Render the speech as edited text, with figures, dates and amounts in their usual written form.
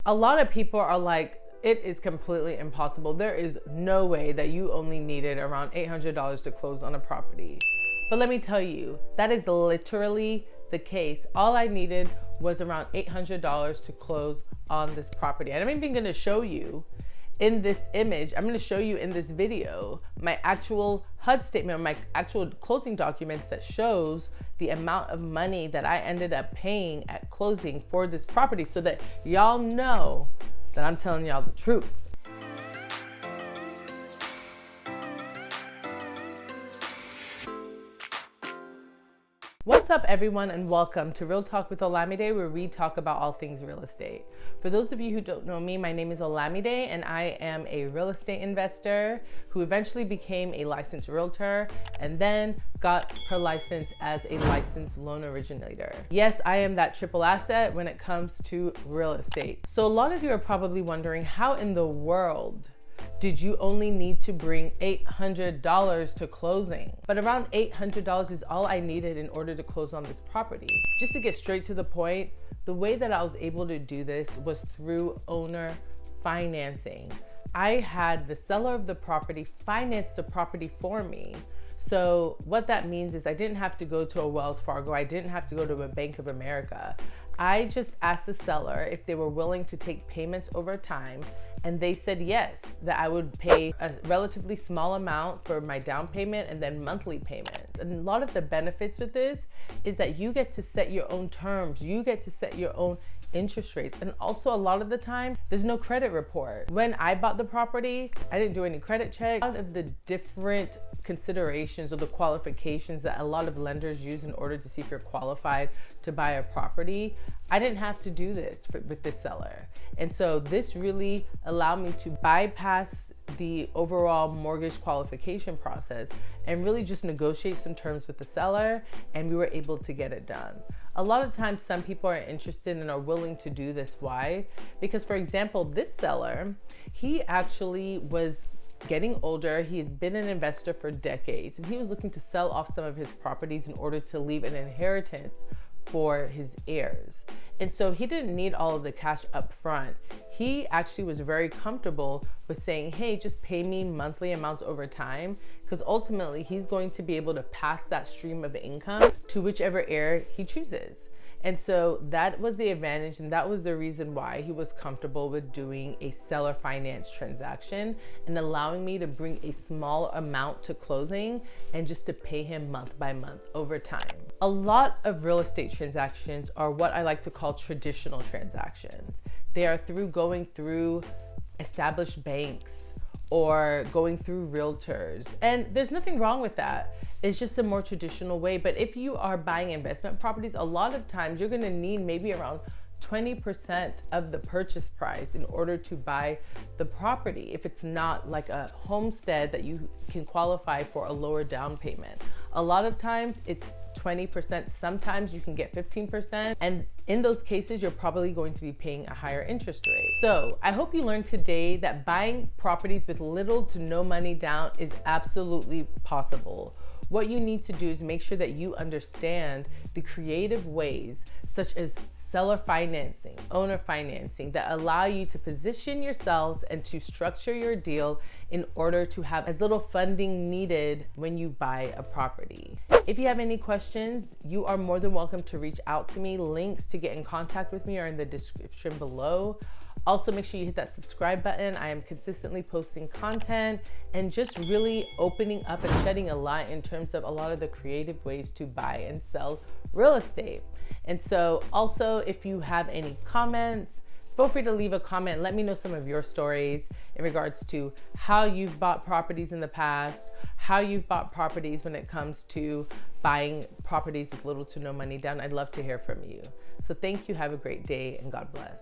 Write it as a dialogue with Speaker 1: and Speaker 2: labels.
Speaker 1: A lot of people are like, it is completely impossible. There is no way that you only needed around $800 to close on a property. But let me tell you, that is literally the case. All I needed was around $800 to close on this property. And I'm even gonna show you in this image, I'm gonna show you in this video, my actual HUD statement, my actual closing documents that shows the amount of money that I ended up paying at closing for this property so that y'all know that I'm telling y'all the truth. What's up, everyone, and welcome to Real Talk with Olamide, where we talk about all things real estate. For those of you who don't know me, my name is Olamide, and I am a real estate investor who eventually became a licensed realtor and then got her license as a licensed loan originator. Yes, I am that triple asset when it comes to real estate. So a lot of you are probably wondering, how in the world did you only need to bring $800 to closing? But around $800 is all I needed in order to close on this property. Just to get straight to the point, the way that I was able to do this was through owner financing. I had the seller of the property finance the property for me. So what that means is I didn't have to go to a Wells Fargo. I didn't have to go to a Bank of America. I just asked the seller if they were willing to take payments over time, and they said yes, that I would pay a relatively small amount for my down payment and then monthly payments. And a lot of the benefits with this is that you get to set your own terms, you get to set your own interest rates, and also a lot of the time there's no credit report. When I bought the property, I didn't do any credit check. A lot of the different considerations or the qualifications that a lot of lenders use in order to see if you're qualified to buy a property, I didn't have to do this with this seller. And so this really allowed me to bypass the overall mortgage qualification process and really just negotiate some terms with the seller, and we were able to get it done. A lot of times some people are interested and are willing to do this. Why? Because, for example, this seller, he actually was getting older. He's been an investor for decades, and he was looking to sell off some of his properties in order to leave an inheritance for his heirs. And so he didn't need all of the cash up front. He actually was very comfortable with saying, hey, just pay me monthly amounts over time, because ultimately he's going to be able to pass that stream of income to whichever heir he chooses. And so that was the advantage, and that was the reason why he was comfortable with doing a seller finance transaction and allowing me to bring a small amount to closing and just to pay him month by month over time. A lot of real estate transactions are what I like to call traditional transactions. They are going through established banks or going through realtors. And there's nothing wrong with that. It's just a more traditional way. But if you are buying investment properties, a lot of times you're gonna need maybe around 20% of the purchase price in order to buy the property, if it's not like a homestead that you can qualify for a lower down payment. A lot of times it's 20%, sometimes you can get 15%, and in those cases you're probably going to be paying a higher interest rate. So I hope you learned today that buying properties with little to no money down is absolutely possible. What you need to do is make sure that you understand the creative ways, such as seller financing, owner financing, that allow you to position yourselves and to structure your deal in order to have as little funding needed when you buy a property. If you have any questions, you are more than welcome to reach out to me. Links to get in contact with me are in the description below. Also, make sure you hit that subscribe button. I am consistently posting content and just really opening up and shedding a light in terms of a lot of the creative ways to buy and sell real estate. And so also, if you have any comments, feel free to leave a comment. Let me know some of your stories in regards to how you've bought properties in the past, how you've bought properties when it comes to buying properties with little to no money down. I'd love to hear from you. So thank you. Have a great day, and God bless.